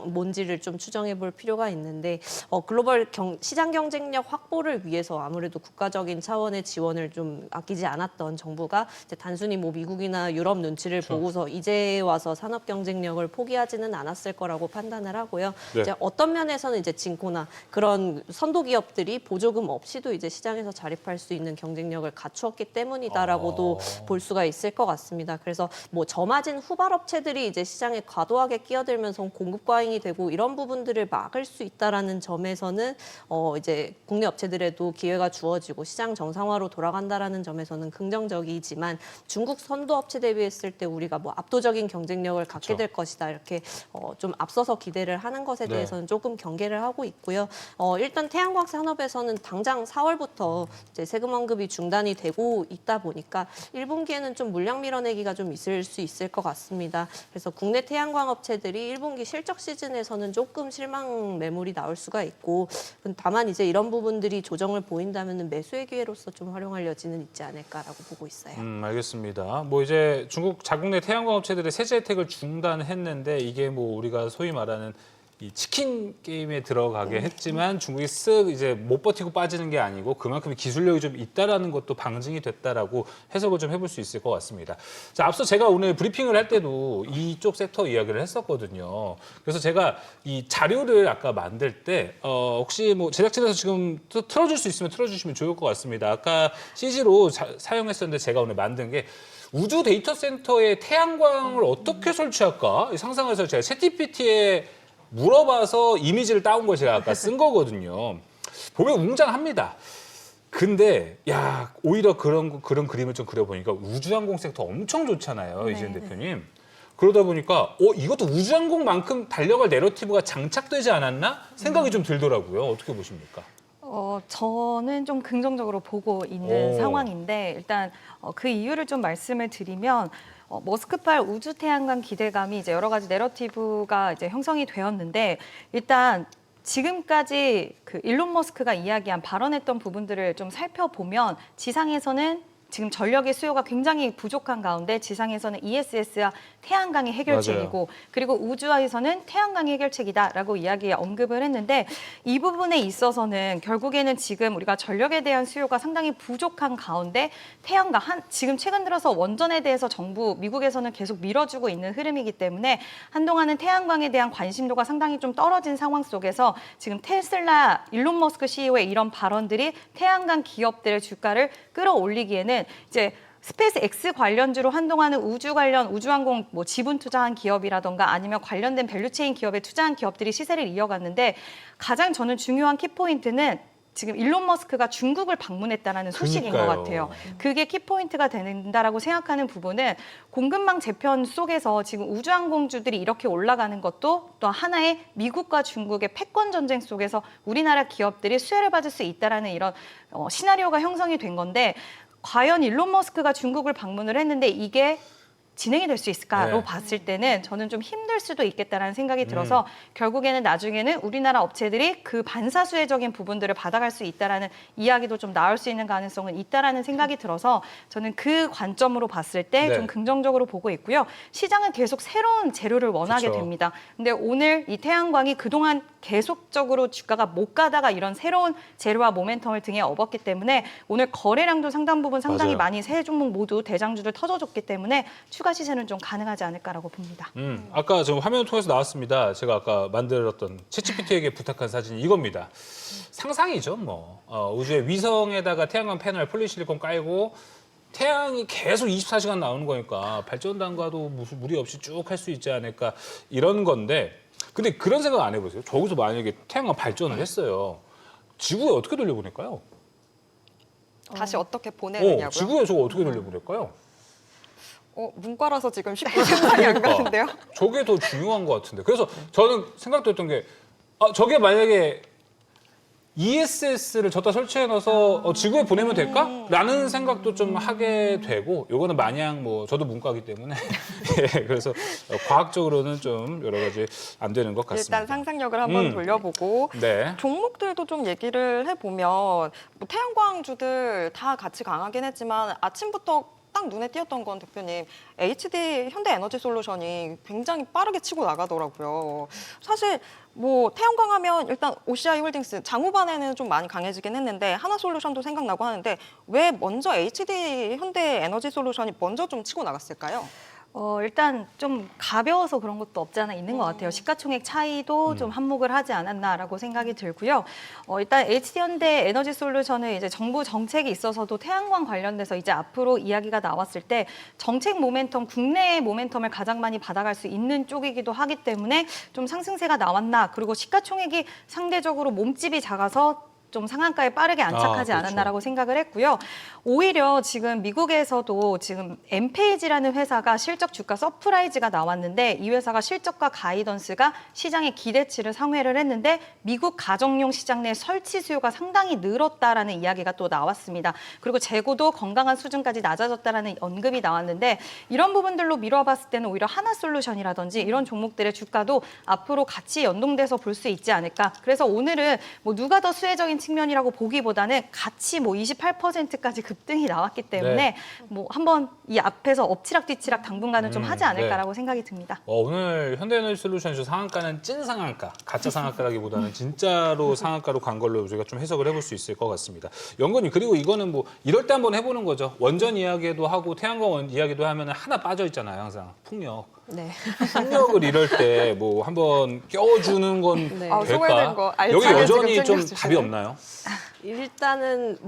뭔지를 좀 추정해 볼 필요가 있는데 글로벌 시장 경쟁력 확보를 위해서 아무래도 국가적인 차원의 지원을 좀 아끼지 않았던 정부가 이제 단순히 뭐 미국이나 유럽 눈치를 보고서 이제 와서 산업 경쟁력을 포기하지는 않았을 거라고 판단을 하고요. 네. 이제 어떤 면에서는 이제 진코나 그런 선도 기업들이 보조금 없이도 이제 시장에서 자립할 수 있는 경쟁력을 갖추었기 때문이다라고도 볼 수가 있을 것 같습니다. 그래서 뭐 저마진 후발 업체들이 이제 시장에 과도하게 끼어들면서 공급 과잉이 되고 이런 부분들을 막을 수 있다라는 점에서는 이제 국내 업체들에도 기회가 주어지고 시장 정상화로 돌아간다라는 점에서는 긍정적이지만 중국 선도 업체 대비했을 때 우리가 뭐 압도적인 경쟁력을 갖게 그렇죠. 될 것이다 이렇게 좀 앞서서 기대를 하는 것에 네. 대해서는 조금 경계를 하고 있고요. 일단 태양광 산업에서는 당장 4월부터 이제 세금 환급이 중단이 되고 있다 보니까 1분기에는 좀 물량 밀어내기가 좀 있을 수 있을 것 같습니다. 그래서 국내 태양광 업체들이 1분기 실적 시즌에서는 조금 실망 매물이 나올 수가 있고 다만 이제 이런 부분들이 조정을 보인다면 매수의 기회로서 좀 활용할 여지는 있지 않을까라고 보고 있어요. 알겠습니다. 뭐 이제 중국 자국내 태양광 업체들의 세제 혜택을 중단했는데 이게 뭐 우리가 소위 말하는 이 치킨 게임에 들어가게 했지만 중국이 쓱 이제 못 버티고 빠지는 게 아니고 그만큼 기술력이 좀 있다라는 것도 방증이 됐다라고 해석을 좀 해볼 수 있을 것 같습니다. 자, 앞서 제가 오늘 브리핑을 할 때도 이쪽 섹터 이야기를 했었거든요. 그래서 제가 이 자료를 아까 만들 때 혹시 뭐 제작진에서 지금 틀어줄 수 있으면 틀어주시면 좋을 것 같습니다. 아까 CG로 사용했었는데 제가 오늘 만든 게 우주 데이터 센터에 태양광을 어떻게 설치할까 상상해서 제가 챗GPT에 물어봐서 이미지를 따온 거 제가 아까 쓴 거거든요. 보면 웅장합니다. 근데 야 오히려 그런 그림을 좀 그려보니까 우주항공 섹터 엄청 좋잖아요, 이지은 대표님. 그러다 보니까 이것도 우주항공만큼 달려갈 내러티브가 장착되지 않았나 생각이 좀 들더라고요. 어떻게 보십니까? 저는 좀 긍정적으로 보고 있는 상황인데 일단 그 이유를 좀 말씀을 드리면 머스크팔 우주 태양광 기대감이 이제 여러 가지 내러티브가 이제 형성이 되었는데 일단 지금까지 그 일론 머스크가 이야기한 발언했던 부분들을 좀 살펴보면 지상에서는 지금 전력의 수요가 굉장히 부족한 가운데 지상에서는 ESS와 태양광이 해결책이고 맞아요. 그리고 우주에서는 태양광이 해결책이다라고 이야기에 언급을 했는데 이 부분에 있어서는 결국에는 지금 우리가 전력에 대한 수요가 상당히 부족한 가운데 태양광 지금 최근 들어서 원전에 대해서 미국에서는 계속 밀어주고 있는 흐름이기 때문에 한동안은 태양광에 대한 관심도가 상당히 좀 떨어진 상황 속에서 지금 테슬라 일론 머스크 CEO의 이런 발언들이 태양광 기업들의 주가를 끌어올리기에는 이제 스페이스 X 관련주로 한동안은 우주 관련 우주항공 뭐 지분 투자한 기업이라던가 아니면 관련된 밸류체인 기업에 투자한 기업들이 시세를 이어갔는데 가장 저는 중요한 키포인트는 지금 일론 머스크가 중국을 방문했다라는 소식인 것 같아요. 그게 키포인트가 된다라고 생각하는 부분은 공급망 재편 속에서 지금 우주항공주들이 이렇게 올라가는 것도 또 하나의 미국과 중국의 패권 전쟁 속에서 우리나라 기업들이 수혜를 받을 수 있다라는 이런 시나리오가 형성이 된 건데 과연 일론 머스크가 중국을 방문을 했는데 이게 진행이 될 수 있을까로 봤을 때는 저는 좀 힘들 수도 있겠다라는 생각이 들어서 결국에는 나중에는 우리나라 업체들이 그 반사수혜적인 부분들을 받아갈 수 있다라는 이야기도 좀 나올 수 있는 가능성은 있다라는 생각이 들어서 저는 그 관점으로 봤을 때 좀 긍정적으로 보고 있고요. 시장은 계속 새로운 재료를 원하게 됩니다. 근데 오늘 이 태양광이 그동안 계속적으로 주가가 못 가다가 이런 새로운 재료와 모멘텀을 등에 업었기 때문에 오늘 거래량도 상당 부분 상당히 많이 세 종목 모두 대장주를 터져줬기 때문에 추가 시세는 좀 가능하지 않을까라고 봅니다. 아까 지금 화면 통해서 나왔습니다. 제가 아까 만들었던 챗GPT에게 부탁한 사진이 이겁니다. 상상이죠, 뭐. 우주의 위성에다가 태양광 패널, 폴리실리콘 깔고 태양이 계속 24시간 나오는 거니까 발전단과도 무슨 무리 없이 쭉 할 수 있지 않을까 이런 건데 근데 그런 생각 안 해보세요? 저기서 만약에 태양광 발전을 했어요. 지구에 어떻게 돌려보낼까요? 다시 어떻게 보내느냐고요? 지구에 저거 어떻게 돌려보낼까요? 문과라서 지금 쉽게 생각이 안 가는데요. 저게 더 중요한 것 같은데. 그래서 저는 생각도 했던 게 저게 만약에 ESS를 졌다 설치해 놔서 지구에 보내면 될까? 라는 생각도 좀 하게 되고, 요거는 마냥 저도 문과이기 때문에 예, 그래서 과학적으로는 좀 여러 가지 안 되는 것 같습니다. 일단 상상력을 한번 돌려보고 네. 종목들도 좀 얘기를 해보면 뭐 태양광주들 다 같이 강하긴 했지만 아침부터 딱 눈에 띄었던 건 대표님 HD 현대에너지솔루션이 굉장히 빠르게 치고 나가더라고요. 사실 뭐 태양광 하면 일단 OCI 홀딩스 장후반에는 좀 많이 강해지긴 했는데 하나솔루션도 생각나고 하는데 왜 먼저 HD 현대에너지솔루션이 먼저 좀 치고 나갔을까요? 일단 좀 가벼워서 그런 것도 없지 않아 있는 것 같아요. 시가총액 차이도 좀 한몫을 하지 않았나라고 생각이 들고요. 일단 HD현대 에너지솔루션은 이제 정부 정책이 있어서도 태양광 관련돼서 이제 앞으로 이야기가 나왔을 때 정책 모멘텀, 국내의 모멘텀을 가장 많이 받아갈 수 있는 쪽이기도 하기 때문에 좀 상승세가 나왔나. 그리고 시가총액이 상대적으로 몸집이 작아서 좀 상한가에 빠르게 안착하지 그렇죠. 않았나라고 생각을 했고요. 오히려 지금 미국에서도 지금 엠페이지라는 회사가 실적 주가 서프라이즈가 나왔는데 이 회사가 실적과 가이던스가 시장의 기대치를 상회를 했는데 미국 가정용 시장 내 설치 수요가 상당히 늘었다라는 이야기가 또 나왔습니다. 그리고 재고도 건강한 수준까지 낮아졌다라는 언급이 나왔는데 이런 부분들로 미뤄봤을 때는 오히려 하나솔루션이라든지 이런 종목들의 주가도 앞으로 같이 연동돼서 볼 수 있지 않을까. 그래서 오늘은 누가 더 수혜적인 측면이라고 보기보다는 같이 28%까지 급등이 나왔기 때문에 한번 이 앞에서 엎치락뒤치락 당분간은 좀 하지 않을까라고 생각이 듭니다. 오늘 현대에너지솔루션에서 상한가는 찐 상한가, 가짜 상한가라기보다는 진짜로 상한가로 간 걸로 저희가 좀 해석을 해볼 수 있을 것 같습니다. 연구님, 그리고 이거는 이럴 때 한번 해보는 거죠. 원전 이야기도 하고 태양광 이야기도 하면 하나 빠져 있잖아요, 항상 풍력. 네. 풍력을 이럴 때 한번 껴주는 건 네. 될까? 소외된 거 여기 알차게 여전히 지금 좀 챙겨주시네. 답이 없나요? 일단은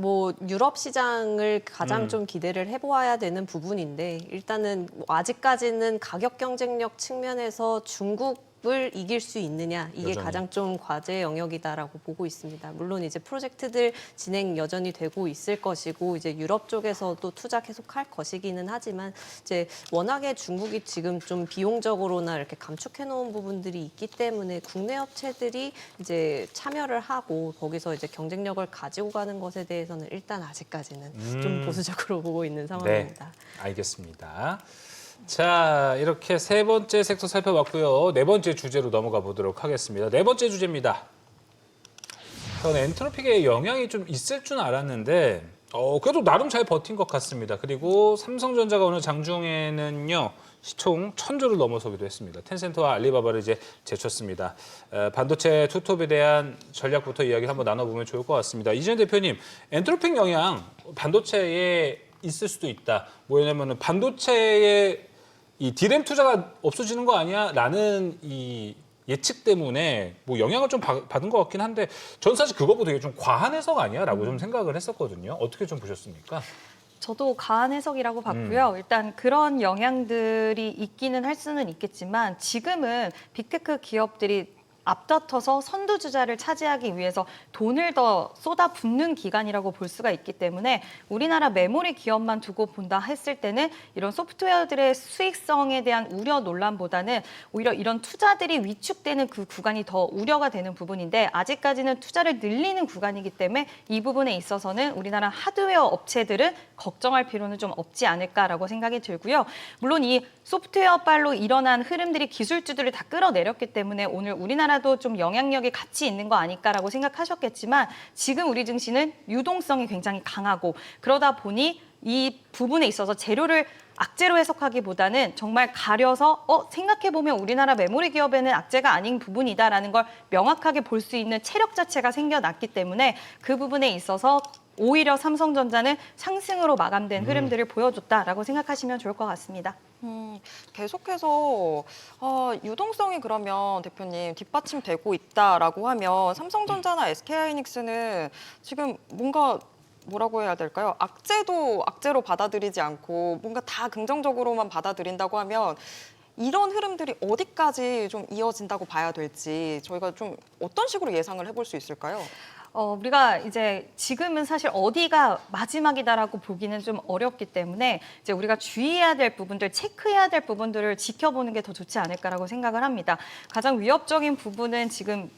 유럽 시장을 가장 좀 기대를 해보아야 되는 부분인데 일단은 아직까지는 가격 경쟁력 측면에서 중국을 이길 수 있느냐 이게 여전히. 가장 좀 과제 영역이다라고 보고 있습니다. 물론 이제 프로젝트들 진행 여전히 되고 있을 것이고 이제 유럽 쪽에서도 투자 계속할 것이기는 하지만 이제 워낙에 중국이 지금 좀 비용적으로나 이렇게 감축해 놓은 부분들이 있기 때문에 국내 업체들이 이제 참여를 하고 거기서 이제 경쟁력을 가지고 가는 것에 대해서는 일단 아직까지는 좀 보수적으로 보고 있는 상황입니다. 네, 알겠습니다. 자, 이렇게 세 번째 섹터 살펴봤고요. 네 번째 주제로 넘어가 보도록 하겠습니다. 네 번째 주제입니다. 저는 엔트로픽에 영향이 좀 있을 줄 알았는데 그래도 나름 잘 버틴 것 같습니다. 그리고 삼성전자가 오늘 장중에는요. 시총 1,000조를 넘어서기도 했습니다. 텐센트와 알리바바를 이제 제쳤습니다. 반도체 투톱에 대한 전략부터 이야기 한번 나눠보면 좋을 것 같습니다. 이재현 대표님, 엔트로픽 영향 반도체에 있을 수도 있다. 뭐냐면은 반도체에 이 디램 투자가 없어지는 거 아니야? 라는 이 예측 때문에 영향을 좀 받은 것 같긴 한데 전 사실 그거보다 되게 좀 과한 해석 아니야? 라고 좀 생각을 했었거든요. 어떻게 좀 보셨습니까? 저도 과한 해석이라고 봤고요. 일단 그런 영향들이 있기는 할 수는 있겠지만 지금은 빅테크 기업들이 앞다퉈서 선두주자를 차지하기 위해서 돈을 더 쏟아붓는 기간이라고 볼 수가 있기 때문에 우리나라 메모리 기업만 두고 본다 했을 때는 이런 소프트웨어들의 수익성에 대한 우려 논란보다는 오히려 이런 투자들이 위축되는 그 구간이 더 우려가 되는 부분인데 아직까지는 투자를 늘리는 구간이기 때문에 이 부분에 있어서는 우리나라 하드웨어 업체들은 걱정할 필요는 좀 없지 않을까라고 생각이 들고요. 물론 이 소프트웨어빨로 일어난 흐름들이 기술주들을 다 끌어내렸기 때문에 오늘 우리나라도 좀 영향력이 같이 있는 거 아닐까라고 생각하셨겠지만 지금 우리 증시는 유동성이 굉장히 강하고 그러다 보니 이 부분에 있어서 재료를 악재로 해석하기보다는 정말 가려서 생각해보면 우리나라 메모리 기업에는 악재가 아닌 부분이다라는 걸 명확하게 볼 수 있는 체력 자체가 생겨났기 때문에 그 부분에 있어서 오히려 삼성전자는 상승으로 마감된 흐름들을 보여줬다라고 생각하시면 좋을 것 같습니다. 계속해서 유동성이 그러면 대표님 뒷받침되고 있다라고 하면 삼성전자나 SK하이닉스는 지금 뭔가 뭐라고 해야 될까요? 악재도 악재로 받아들이지 않고 뭔가 다 긍정적으로만 받아들인다고 하면 이런 흐름들이 어디까지 좀 이어진다고 봐야 될지 저희가 좀 어떤 식으로 예상을 해볼 수 있을까요? 우리가 이제 지금은 사실 어디가 마지막이다라고 보기는 좀 어렵기 때문에 이제 우리가 주의해야 될 부분들, 체크해야 될 부분들을 지켜보는 게 더 좋지 않을까라고 생각을 합니다. 가장 위협적인 부분은 지금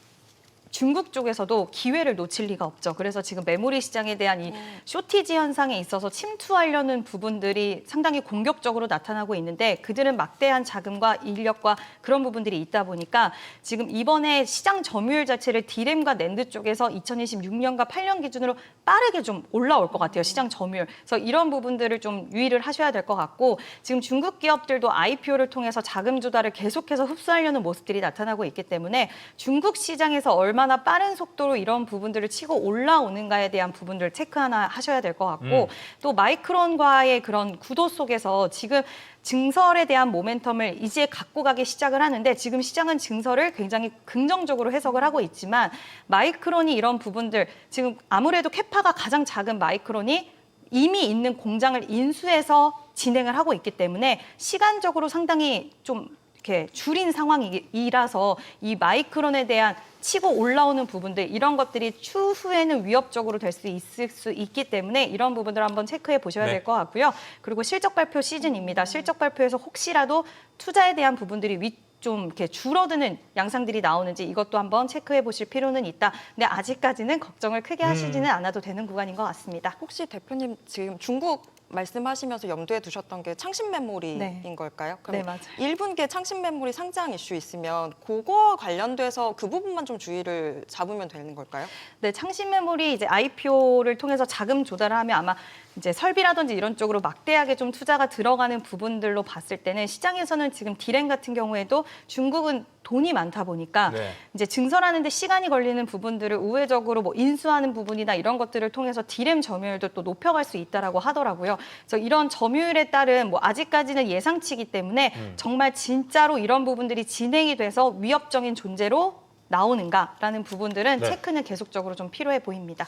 중국 쪽에서도 기회를 놓칠 리가 없죠. 그래서 지금 메모리 시장에 대한 이 쇼티지 현상에 있어서 침투하려는 부분들이 상당히 공격적으로 나타나고 있는데 그들은 막대한 자금과 인력과 그런 부분들이 있다 보니까 지금 이번에 시장 점유율 자체를 디램과 낸드 쪽에서 2026년과 8년 기준으로 빠르게 좀 올라올 것 같아요. 시장 점유율. 그래서 이런 부분들을 좀 유의를 하셔야 될 것 같고 지금 중국 기업들도 IPO를 통해서 자금 조달을 계속해서 흡수하려는 모습들이 나타나고 있기 때문에 중국 시장에서 얼마나 빠른 속도로 이런 부분들을 치고 올라오는가에 대한 부분들을 체크 하나 하셔야 될 것 같고 또 마이크론과의 그런 구도 속에서 지금 증설에 대한 모멘텀을 이제 갖고 가기 시작을 하는데 지금 시장은 증설을 굉장히 긍정적으로 해석을 하고 있지만 마이크론이 이런 부분들 지금 아무래도 캐파가 가장 작은 마이크론이 이미 있는 공장을 인수해서 진행을 하고 있기 때문에 시간적으로 상당히 좀 이렇게 줄인 상황이라서 이 마이크론에 대한 치고 올라오는 부분들 이런 것들이 추후에는 위협적으로 될 수 있을 수 있기 때문에 이런 부분들 한번 체크해 보셔야 네. 될 것 같고요. 그리고 실적 발표 시즌입니다. 실적 발표에서 혹시라도 투자에 대한 부분들이 좀 이렇게 줄어드는 양상들이 나오는지 이것도 한번 체크해 보실 필요는 있다. 근데 아직까지는 걱정을 크게 하시지는 않아도 되는 구간인 것 같습니다. 혹시 대표님 지금 중국 말씀하시면서 염두에 두셨던 게 창신 메모리인 네. 걸까요? 그럼 네, 맞아요. 1분기에 창신 메모리 상장 이슈 있으면 그거 관련돼서 그 부분만 좀 주의를 잡으면 되는 걸까요? 네, 창신 메모리 이제 IPO를 통해서 자금 조달을 하면 아마 이제 설비라든지 이런 쪽으로 막대하게 좀 투자가 들어가는 부분들로 봤을 때는 시장에서는 지금 디램 같은 경우에도 중국은 돈이 많다 보니까 네. 이제 증설하는데 시간이 걸리는 부분들을 우회적으로 뭐 인수하는 부분이나 이런 것들을 통해서 디램 점유율도 또 높여갈 수 있다라고 하더라고요. 그래서 이런 점유율에 따른 뭐 아직까지는 예상치이기 때문에 정말 진짜로 이런 부분들이 진행이 돼서 위협적인 존재로 나오는가라는 부분들은 네. 체크는 계속적으로 좀 필요해 보입니다.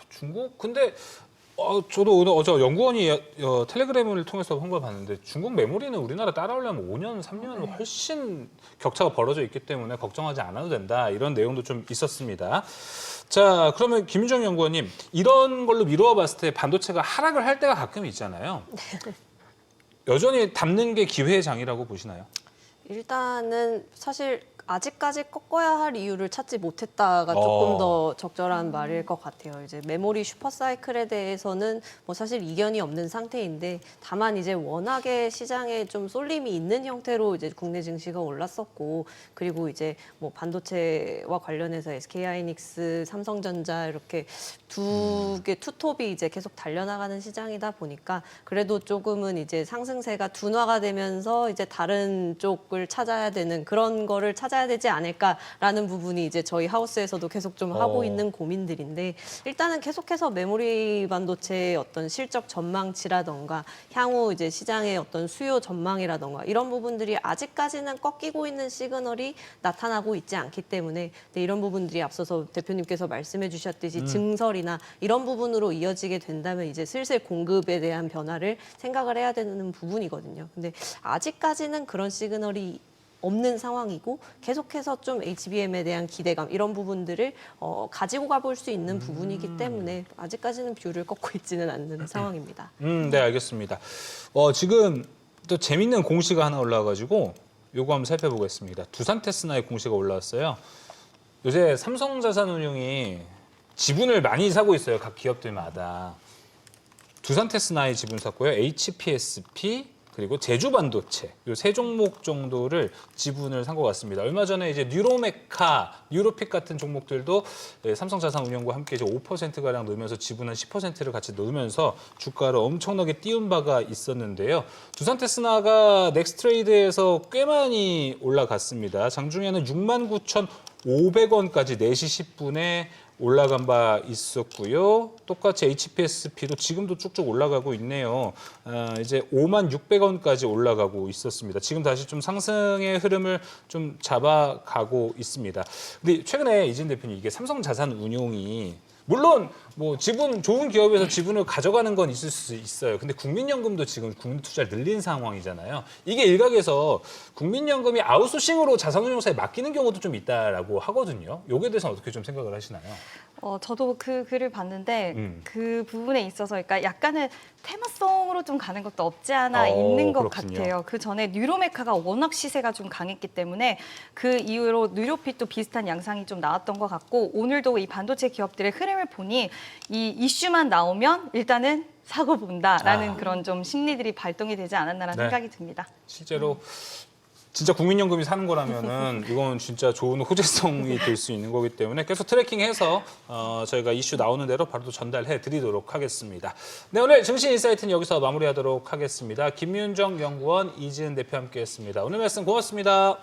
중국? 근데 저도 오늘 어제 연구원이 텔레그램을 통해서 한 걸 봤는데 중국 메모리는 우리나라 따라오려면 5년, 3년 훨씬 격차가 벌어져 있기 때문에 걱정하지 않아도 된다. 이런 내용도 좀 있었습니다. 자, 그러면 김윤정 연구원님, 이런 걸로 미루어 봤을 때 반도체가 하락을 할 때가 가끔 있잖아요. 여전히 담는 게 기회의 장이라고 보시나요? 일단은 사실 아직까지 꺾어야 할 이유를 찾지 못했다가 조금 더 적절한 말일 것 같아요. 이제 메모리 슈퍼사이클에 대해서는 뭐 사실 이견이 없는 상태인데 다만 이제 워낙에 시장에 좀 쏠림이 있는 형태로 이제 국내 증시가 올랐었고 그리고 이제 뭐 반도체와 관련해서 SK하이닉스, 삼성전자 이렇게 투톱이 이제 계속 달려나가는 시장이다 보니까 그래도 조금은 이제 상승세가 둔화가 되면서 이제 다른 쪽을 찾아야 되는 그런 거를 찾아야 되지 않을까라는 부분이 이제 저희 하우스에서도 계속 좀 하고 있는 고민들인데 일단은 계속해서 메모리 반도체의 어떤 실적 전망치라던가 향후 이제 시장의 어떤 수요 전망이라던가 이런 부분들이 아직까지는 꺾이고 있는 시그널이 나타나고 있지 않기 때문에 이런 부분들이 앞서서 대표님께서 말씀해 주셨듯이 증설이나 이런 부분으로 이어지게 된다면 이제 슬슬 공급에 대한 변화를 생각을 해야 되는 부분이거든요. 근데 아직까지는 그런 시그널이 없는 상황이고 계속해서 좀 HBM에 대한 기대감 이런 부분들을 가지고 가볼 수 있는 부분이기 때문에 아직까지는 뷰를 꺾고 있지는 않는 상황입니다. 네, 알겠습니다. 지금 또 재밌는 공시가 하나 올라와가지고 요거 한번 살펴보겠습니다. 두산테스나의 공시가 올라왔어요. 요새 삼성자산운용이 지분을 많이 사고 있어요. 각 기업들마다. 두산테스나의 지분 샀고요. HPSP 그리고 제주반도체 이 세 종목 정도를 지분을 산 것 같습니다. 얼마 전에 이제 뉴로메카, 뉴로픽 같은 종목들도 삼성자산운용과 함께 이제 5%가량 넣으면서 지분 한 10%를 같이 넣으면서 주가를 엄청나게 띄운 바가 있었는데요. 두산테스나가 넥스트레이드에서 꽤 많이 올라갔습니다. 장중에는 69,500원까지 4시 10분에 올라간 바 있었고요. 똑같이 HPSP도 지금도 쭉쭉 올라가고 있네요. 이제 56,600원까지 올라가고 있었습니다. 지금 다시 좀 상승의 흐름을 좀 잡아가고 있습니다. 근데 최근에 이진 대표님 이게 삼성자산운용이 물론 뭐 지분 좋은 기업에서 지분을 가져가는 건 있을 수 있어요. 근데 국민연금도 지금 국민 투자를 늘린 상황이잖아요. 이게 일각에서 국민연금이 아웃소싱으로 자산운용사에 맡기는 경우도 좀 있다라고 하거든요. 여기에 대해서는 어떻게 좀 생각을 하시나요? 저도 그 글을 봤는데 그 부분에 있어서 그러니까 약간은 테마성으로 좀 가는 것도 없지 않아 있는 것 그렇군요. 같아요. 그 전에 뉴로메카가 워낙 시세가 좀 강했기 때문에 그 이후로 뉴로핏도 비슷한 양상이 좀 나왔던 것 같고 오늘도 이 반도체 기업들의 흐름을 보니 이 이슈만 나오면 일단은 사고 본다라는 그런 좀 심리들이 발동이 되지 않았나라는 네. 생각이 듭니다. 실제로 진짜 국민연금이 사는 거라면은 이건 진짜 좋은 호재성이 될 수 있는 거기 때문에 계속 트래킹해서 저희가 이슈 나오는 대로 바로 또 전달해 드리도록 하겠습니다. 네, 오늘 증시 인사이트는 여기서 마무리하도록 하겠습니다. 김윤정 연구원, 이지은 대표 함께했습니다. 오늘 말씀 고맙습니다.